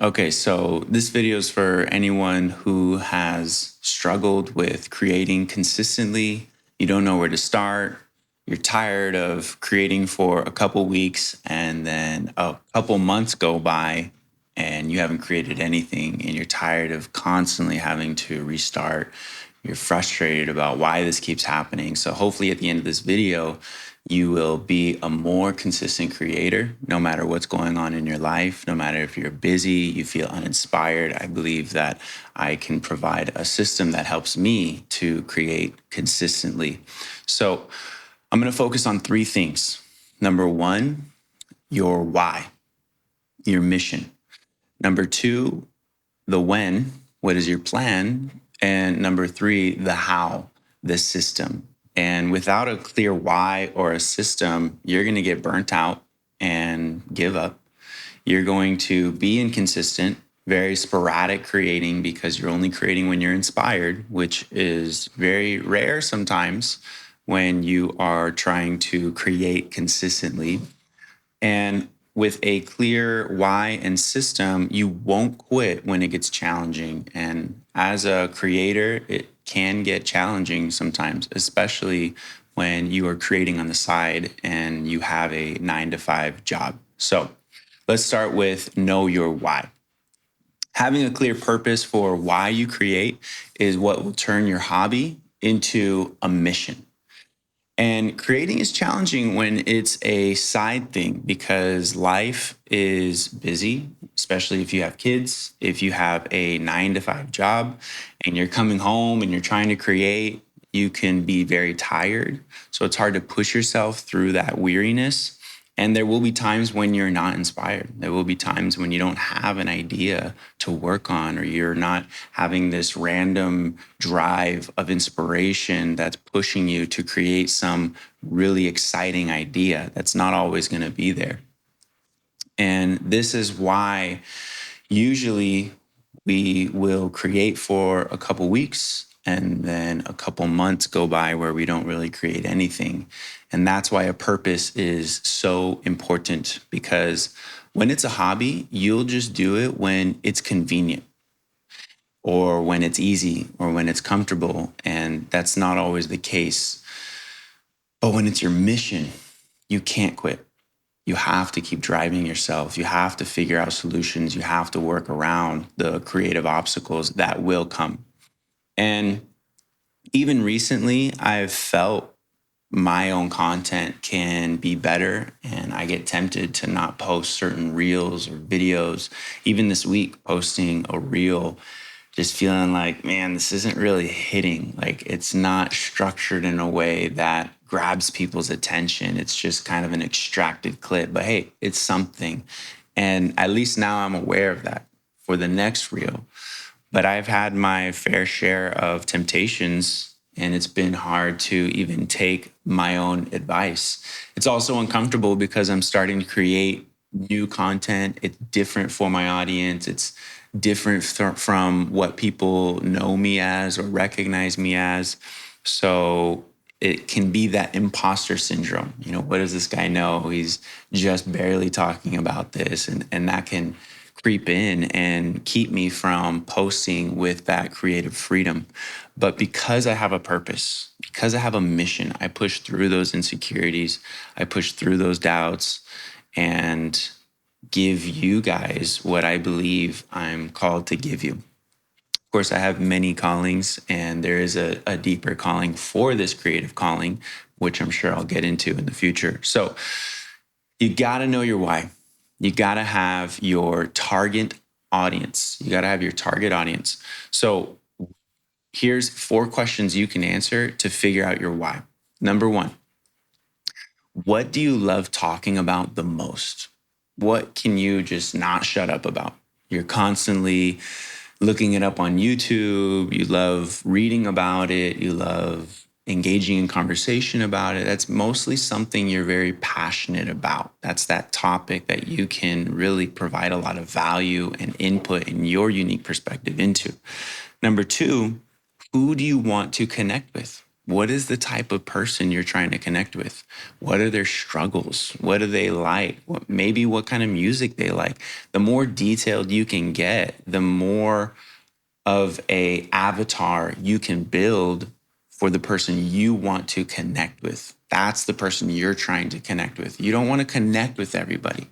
Okay, so this video is for anyone who has struggled with creating consistently. You don't know where to start. You're tired of creating for a couple weeks and then a couple months go by and you haven't created anything and you're tired of constantly having to restart. You're frustrated about why this keeps happening. So hopefully at the end of this video, you will be a more consistent creator no matter what's going on in your life, no matter if you're busy, you feel uninspired. I believe that I can provide a system that helps me to create consistently. So I'm going to focus on three things. Number one, your why, your mission. Number two, the when, what is your plan? And number three, the how, the system. And without a clear why or a system, you're going to get burnt out and give up. You're going to be inconsistent, very sporadic creating because you're only creating when you're inspired, which is very rare sometimes when you are trying to create consistently. And with a clear why and system, you won't quit when it gets challenging. And as a creator, it can get challenging sometimes, especially when you are creating on the side and you have a 9 to 5 job. So let's start with know your why. Having a clear purpose for why you create is what will turn your hobby into a mission. And creating is challenging when it's a side thing because life is busy, especially if you have kids, if you have a 9 to 5 job and you're coming home and you're trying to create, you can be very tired. So it's hard to push yourself through that weariness. And there will be times when you're not inspired. There will be times when you don't have an idea to work on, or you're not having this random drive of inspiration that's pushing you to create some really exciting idea that's not always going to be there. And this is why usually we will create for a couple weeks and then a couple months go by where we don't really create anything. And that's why a purpose is so important, because when it's a hobby, you'll just do it when it's convenient or when it's easy or when it's comfortable. And that's not always the case. But when it's your mission, you can't quit. You have to keep driving yourself. You have to figure out solutions. You have to work around the creative obstacles that will come. And even recently, I've felt my own content can be better, and I get tempted to not post certain reels or videos. Even this week, posting a reel, just feeling like, man, this isn't really hitting. Like, it's not structured in a way that grabs people's attention. It's just kind of an extracted clip, but hey, it's something. And at least now I'm aware of that for the next reel. But I've had my fair share of temptations, and it's been hard to even take my own advice. It's also uncomfortable because I'm starting to create new content. It's different for my audience. It's different from what people know me as or recognize me as. So it can be that imposter syndrome. You know, what does this guy know? He's just barely talking about this. And that can creep in and keep me from posting with that creative freedom. But because I have a purpose, because I have a mission, I push through those insecurities, I push through those doubts, and give you guys what I believe I'm called to give you. Of course, I have many callings, and there is a deeper calling for this creative calling, which I'm sure I'll get into in the future. So you got to know your why. You got to have your target audience. You got to have your target audience. So here's 4 questions you can answer to figure out your why. Number 1, what do you love talking about the most? What can you just not shut up about? You're constantly looking it up on YouTube. You love reading about it. You love engaging in conversation about it. That's mostly something you're very passionate about. That's that topic that you can really provide a lot of value and input in your unique perspective into. Number 2, who do you want to connect with? What is the type of person you're trying to connect with? What are their struggles? What do they like? Maybe what kind of music they like? The more detailed you can get, the more of a avatar you can build for the person you want to connect with. That's the person you're trying to connect with. You don't want to connect with everybody.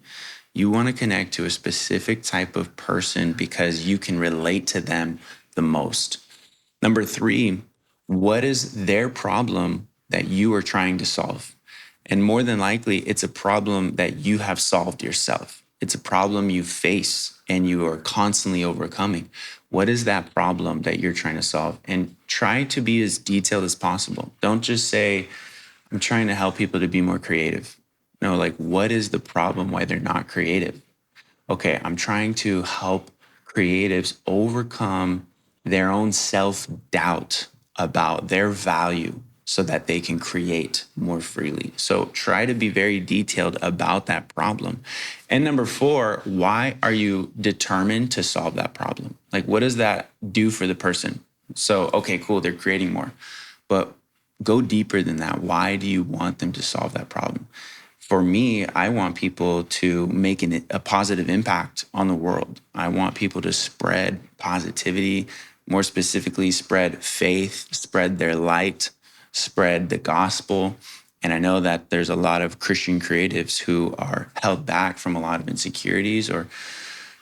You want to connect to a specific type of person because you can relate to them the most. Number three, what is their problem that you are trying to solve? And more than likely, it's a problem that you have solved yourself. It's a problem you face and you are constantly overcoming. What is that problem that you're trying to solve? And try to be as detailed as possible. Don't just say, I'm trying to help people to be more creative. No, like, what is the problem why they're not creative? Okay, I'm trying to help creatives overcome their own self doubt about their value so that they can create more freely. So try to be very detailed about that problem. And number four, why are you determined to solve that problem? Like, what does that do for the person? So, okay, cool, they're creating more, but go deeper than that. Why do you want them to solve that problem? For me, I want people to make a positive impact on the world. I want people to spread positivity, more specifically, spread faith, spread their light, spread the gospel. And I know that there's a lot of Christian creatives who are held back from a lot of insecurities or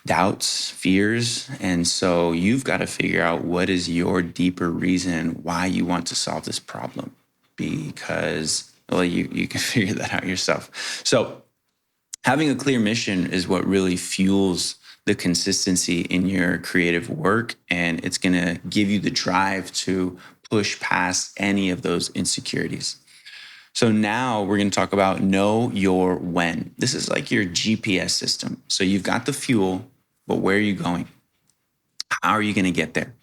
doubts, fears. And so you've got to figure out what is your deeper reason why you want to solve this problem. Because, well, you can figure that out yourself. So having a clear mission is what really fuels the consistency in your creative work. And it's going to give you the drive to push past any of those insecurities. So now we're going to talk about know your when. This is like your GPS system. So you've got the fuel, but where are you going? How are you going to get there?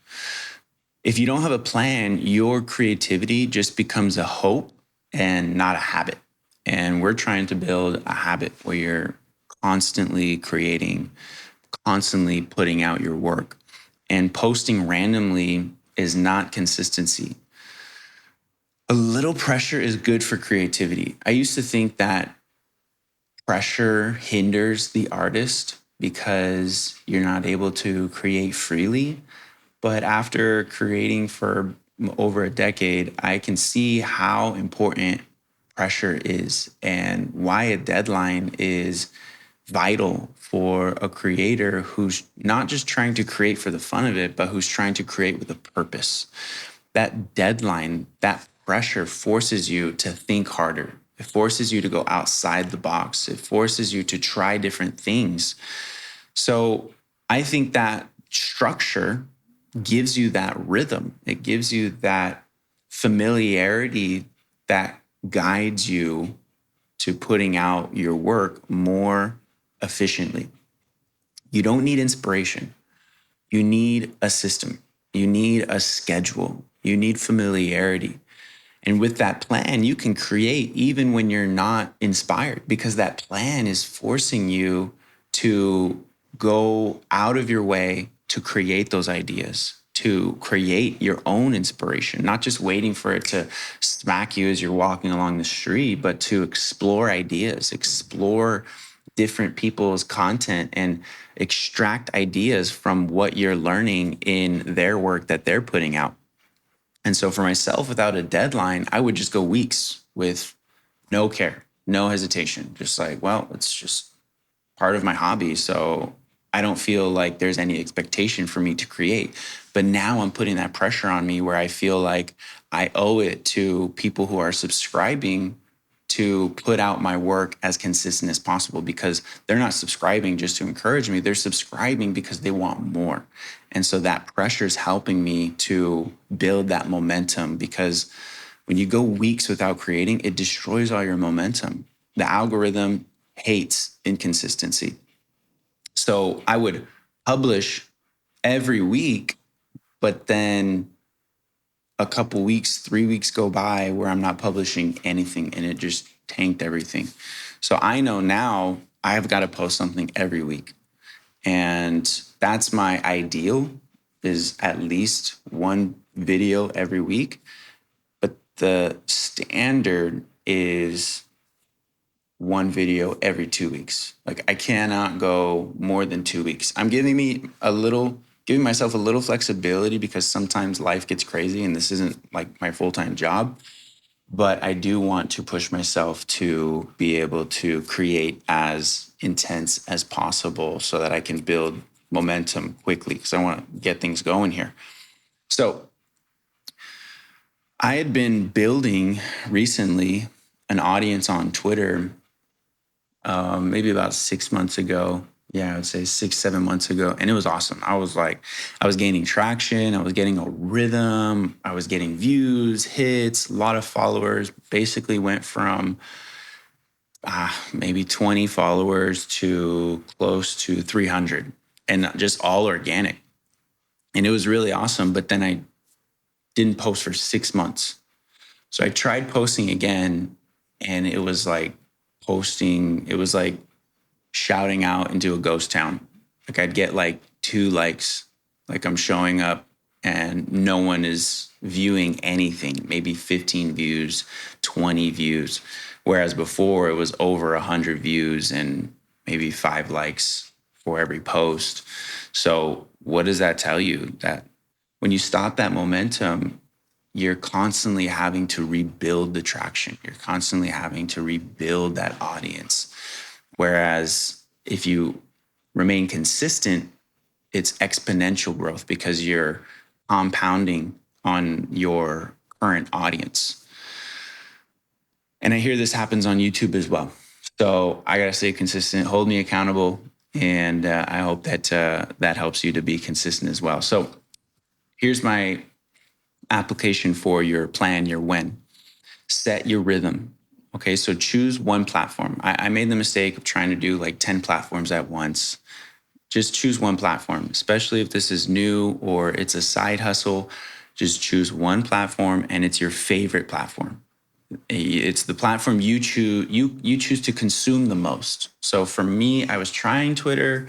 If you don't have a plan, your creativity just becomes a hope and not a habit. And we're trying to build a habit where you're constantly creating, constantly putting out your work. And posting randomly is not consistency. A little pressure is good for creativity. I used to think that pressure hinders the artist because you're not able to create freely. But after creating for over a decade, I can see how important pressure is and why a deadline is vital for a creator who's not just trying to create for the fun of it, but who's trying to create with a purpose. That deadline, that pressure forces you to think harder. It forces you to go outside the box. It forces you to try different things. So I think that structure gives you that rhythm. It gives you that familiarity that guides you to putting out your work more efficiently. You don't need inspiration. You need a system. You need a schedule. You need familiarity. And with that plan, you can create even when you're not inspired because that plan is forcing you to go out of your way to create those ideas, to create your own inspiration, not just waiting for it to smack you as you're walking along the street, but to explore ideas, explore different people's content and extract ideas from what you're learning in their work that they're putting out. And so for myself, without a deadline, I would just go weeks with no care, no hesitation, just like, well, it's just part of my hobby. So I don't feel like there's any expectation for me to create. But now I'm putting that pressure on me where I feel like I owe it to people who are subscribing to put out my work as consistent as possible because they're not subscribing just to encourage me. They're subscribing because they want more. And so that pressure is helping me to build that momentum because when you go weeks without creating, it destroys all your momentum. The algorithm hates inconsistency. So I would publish every week, but then a couple weeks, 3 weeks go by where I'm not publishing anything and it just tanked everything. So I know now I've got to post something every week. And that's my ideal is at least one video every week. But The standard is one video every 2 weeks. Like I cannot go more than 2 weeks. I'm giving myself a little flexibility because sometimes life gets crazy and this isn't like my full-time job. But I do want to push myself to be able to create as intense as possible so that I can build momentum quickly because I want to get things going here. So I had been building recently an audience on Twitter, maybe about 6 months ago. Yeah, I would say 6, 7 months ago. And it was awesome. I was gaining traction. I was getting a rhythm. I was getting views, hits, a lot of followers. Basically went from maybe 20 followers to close to 300 and just all organic. And it was really awesome. But then I didn't post for 6 months. So I tried posting again and it was like shouting out into a ghost town. Like I'd get like 2 likes, like I'm showing up and no one is viewing anything, maybe 15 views, 20 views. Whereas before it was over 100 views and maybe 5 likes for every post. So what does that tell you? That when you stop that momentum, you're constantly having to rebuild the traction. You're constantly having to rebuild that audience. Whereas if you remain consistent, it's exponential growth because you're compounding on your current audience. And I hear this happens on YouTube as well. So I got to stay consistent, hold me accountable. And I hope that that helps you to be consistent as well. So here's my application for your plan, your when. Set your rhythm. Okay, so choose one platform. I made the mistake of trying to do like 10 platforms at once. Just choose one platform, especially if this is new or it's a side hustle. Just choose one platform and it's your favorite platform. It's the platform you choose to consume the most. So for me, I was trying Twitter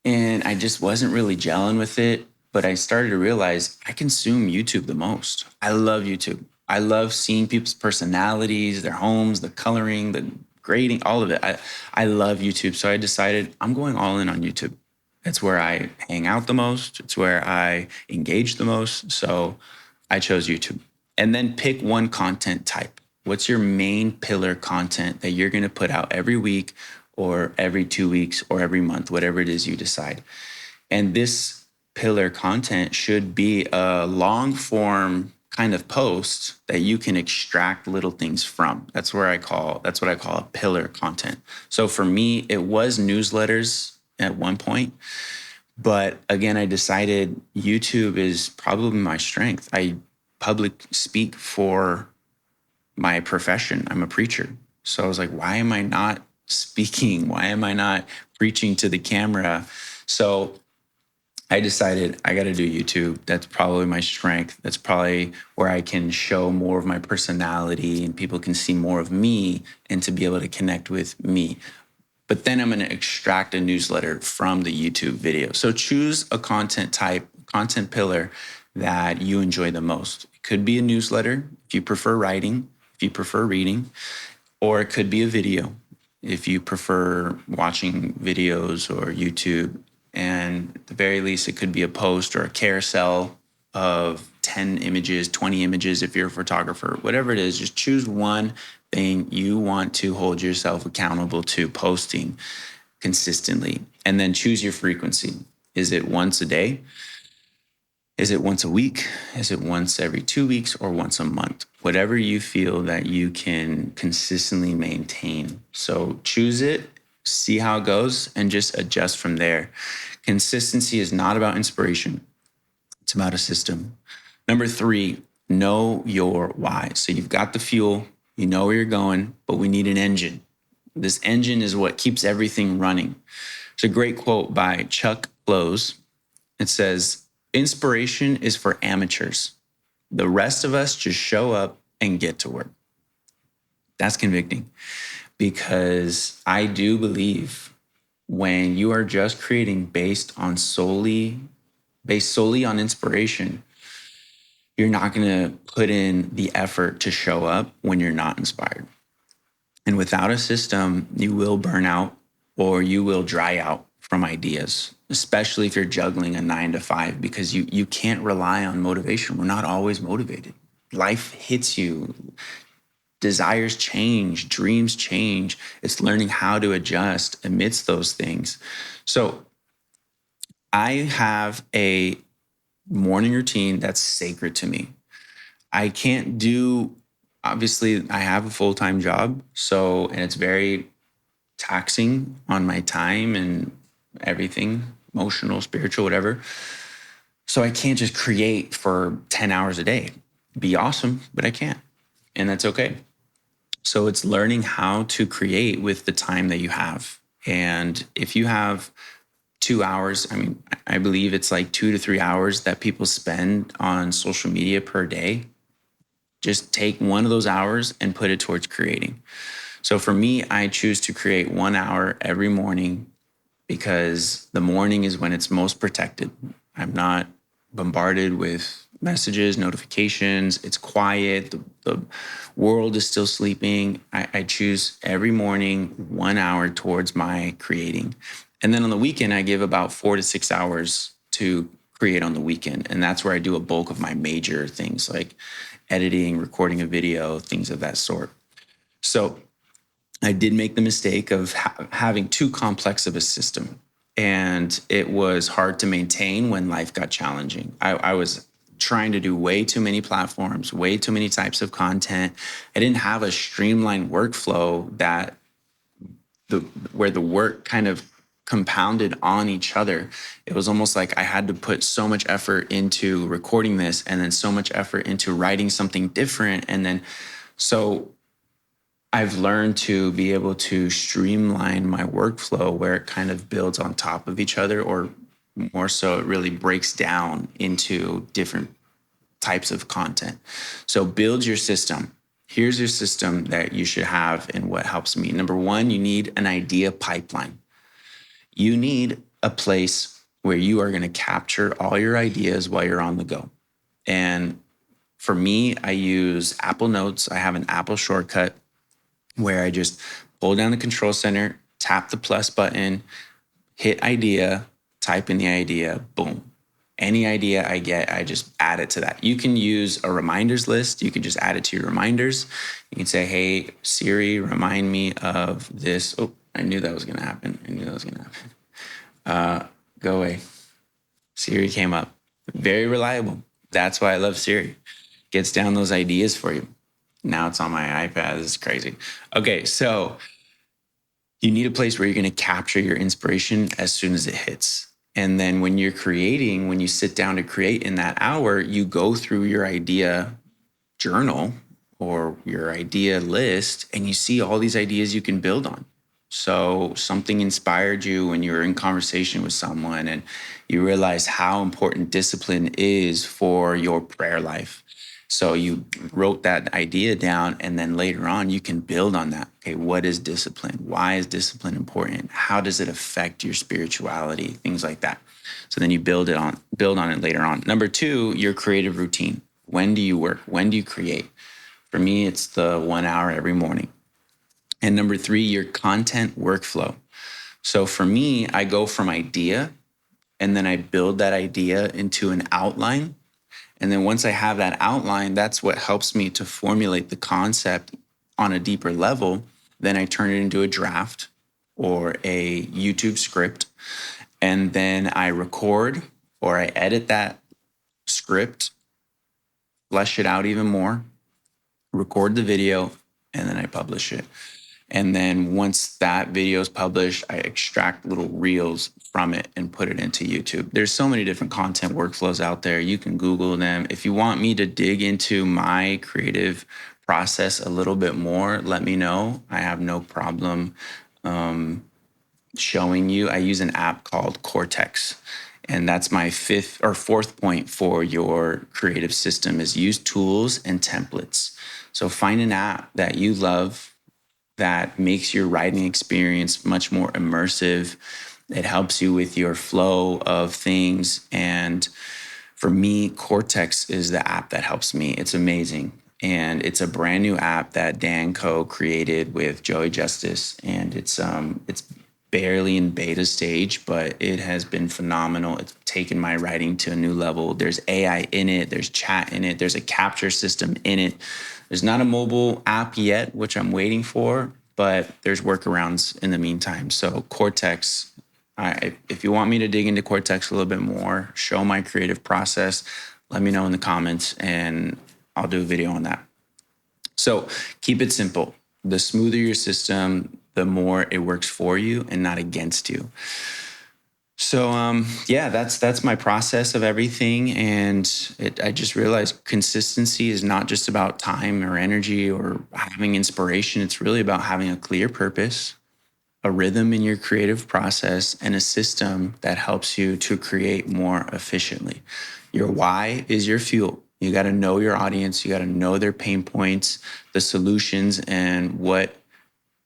and I just wasn't really gelling with it. But I started to realize I consume YouTube the most. I love YouTube. I love seeing people's personalities, their homes, the coloring, the grading, all of it. I love YouTube. So I decided I'm going all in on YouTube. It's where I hang out the most. It's where I engage the most. So I chose YouTube. And then pick one content type. What's your main pillar content that you're going to put out every week or every 2 weeks or every month, whatever it is you decide. And this pillar content should be a long form kind of post that you can extract little things from. That's what I call a pillar content. So for me, it was newsletters at one point. But again, I decided YouTube is probably my strength. I public speak for my profession. I'm a preacher. So I was like, why am I not speaking? Why am I not preaching to the camera? So I decided I got to do YouTube. That's probably my strength. That's probably where I can show more of my personality and people can see more of me and to be able to connect with me. But then I'm going to extract a newsletter from the YouTube video. So choose a content type, content pillar that you enjoy the most. It could be a newsletter if you prefer writing, if you prefer reading, or it could be a video if you prefer watching videos or YouTube. And at the very least, it could be a post or a carousel of 10 images, 20 images if you're a photographer, whatever it is. Just choose one thing you want to hold yourself accountable to posting consistently. And then choose your frequency. Is it once a day? Is it once a week? Is it once every 2 weeks or once a month? Whatever you feel that you can consistently maintain. So choose it, see how it goes, and just adjust from there. Consistency is not about inspiration. It's about a system. Number 3, know your why. So you've got the fuel, you know where you're going, but we need an engine. This engine is what keeps everything running. It's a great quote by Chuck Close. It says, inspiration is for amateurs. The rest of us just show up and get to work. That's convicting because I do believe when you are just creating based solely on inspiration, you're not going to put in the effort to show up when you're not inspired. And without a system, you will burn out or you will dry out from ideas, especially if you're juggling a 9 to 5, because you can't rely on motivation. We're not always motivated. Life hits you. Desires change, dreams change. It's learning how to adjust amidst those things. So I have a morning routine that's sacred to me. I can't do, obviously, I have a full time job. So, and it's very taxing on my time and everything, emotional, spiritual, whatever. So I can't just create for 10 hours a day. It'd be awesome, but I can't. And that's okay. So it's learning how to create with the time that you have. And if you have 2 hours, I mean, I believe it's like 2 to 3 hours that people spend on social media per day. Just take one of those hours and put it towards creating. So for me, I choose to create 1 hour every morning because the morning is when it's most protected. I'm not bombarded with messages, notifications. It's quiet. The world is still sleeping. I choose every morning 1 hour towards my creating. And then on the weekend, I give about 4 to 6 hours to create on the weekend. And that's where I do a bulk of my major things like editing, recording a video, things of that sort. So I did make the mistake of having too complex of a system. And it was hard to maintain when life got challenging. I was trying to do way too many platforms, way too many types of content. I didn't have a streamlined workflow that where the work kind of compounded on each other. It was almost like I had to put so much effort into recording this and then so much effort into writing something different. And then so I've learned to be able to streamline my workflow where it kind of builds on top of each other, or more so, it really breaks down into different types of content. So build your system. Here's your system that you should have and what helps me. Number one, you need an idea pipeline. You need a place where you are going to capture all your ideas while you're on the go. And for me, I use Apple Notes. I have an Apple shortcut where I just pull down the control center, tap the plus button, hit idea, type in the idea, boom. Any idea I get, I just add it to that. You can use a reminders list. You can just add it to your reminders. You can say, hey, Siri, remind me of this. Oh, I knew that was going to happen. Go away. Siri came up. Very reliable. That's why I love Siri. Gets down those ideas for you. Now it's on my iPad. This is crazy. Okay, so you need a place where you're going to capture your inspiration as soon as it hits. And then when you're creating, when you sit down to create in that hour, you go through your idea journal or your idea list and you see all these ideas you can build on. So something inspired you when you were in conversation with someone and you realize how important discipline is for your prayer life. So you wrote that idea down and then later on you can build on that. Okay, what is discipline? Why is discipline important? How does it affect your spirituality? Things like that. So then you build on it later on. Number two, your creative routine. When do you work? When do you create? For me, it's the 1 hour every morning. And number three, your content workflow. So for me, I go from idea and then I build that idea into an outline. And then once I have that outline, that's what helps me to formulate the concept on a deeper level. Then I turn it into a draft or a YouTube script. And then I record or I edit that script, flesh it out even more, record the video, and then I publish it. And then once that video is published, I extract little reels from it and put it into YouTube. There's so many different content workflows out there. You can Google them. If you want me to dig into my creative process a little bit more, let me know. I have no problem showing you. I use an app called Cortex. And that's my fourth point for your creative system is use tools and templates. So find an app that you love that makes your writing experience much more immersive. It helps you with your flow of things. And For me, Cortex is the app that helps me. It's amazing. And it's a brand new app that Dan co-created with Joey Justice. And it's barely in beta stage, but it has been phenomenal. It's taken my writing to a new level. There's AI in it, there's chat in it, there's a capture system in it. There's not a mobile app yet, which I'm waiting for, but there's workarounds in the meantime. So Cortex, if you want me to dig into Cortex a little bit more, show my creative process, let me know in the comments and I'll do a video on that. So keep it simple. The smoother your system, the more it works for you and not against you. So yeah, that's my process of everything. And I just realized consistency is not just about time or energy or having inspiration. It's really about having a clear purpose, a rhythm in your creative process, and a system that helps you to create more efficiently. Your why is your fuel. You got to know your audience. You got to know their pain points, the solutions, and what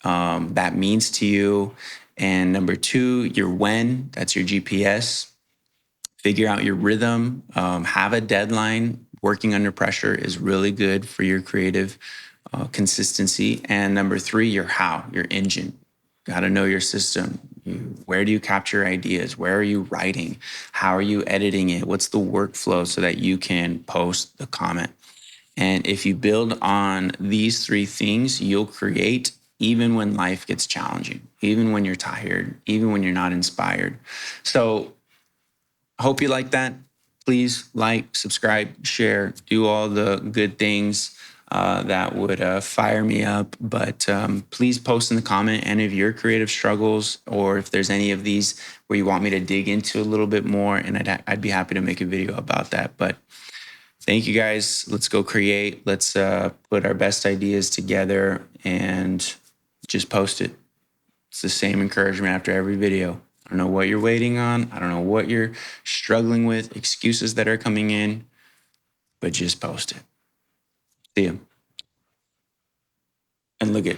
that means to you. And number two, your when, that's your GPS. Figure out your rhythm, have a deadline. Working under pressure is really good for your creative consistency. And number three, your how, your engine. Got to know your system. Where do you capture ideas? Where are you writing? How are you editing it? What's the workflow so that you can post the comment? And if you build on these three things, you'll create even when life gets challenging, even when you're tired, even when you're not inspired. So I hope you like that. Please like, subscribe, share, do all the good things that would fire me up. But please post in the comment any of your creative struggles, or if there's any of these where you want me to dig into a little bit more, and I'd be happy to make a video about that. But thank you guys. Let's go create. Let's put our best ideas together and just post it. It's the same encouragement after every video. I don't know what you're waiting on. I don't know what you're struggling with, excuses that are coming in, but just post it. See you. And look at,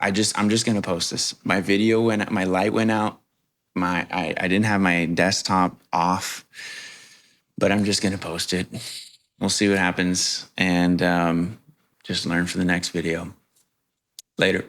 I'm just gonna post this. My video went, my light went out. I didn't have my desktop off, but I'm just gonna post it. We'll see what happens and just learn for the next video. Later.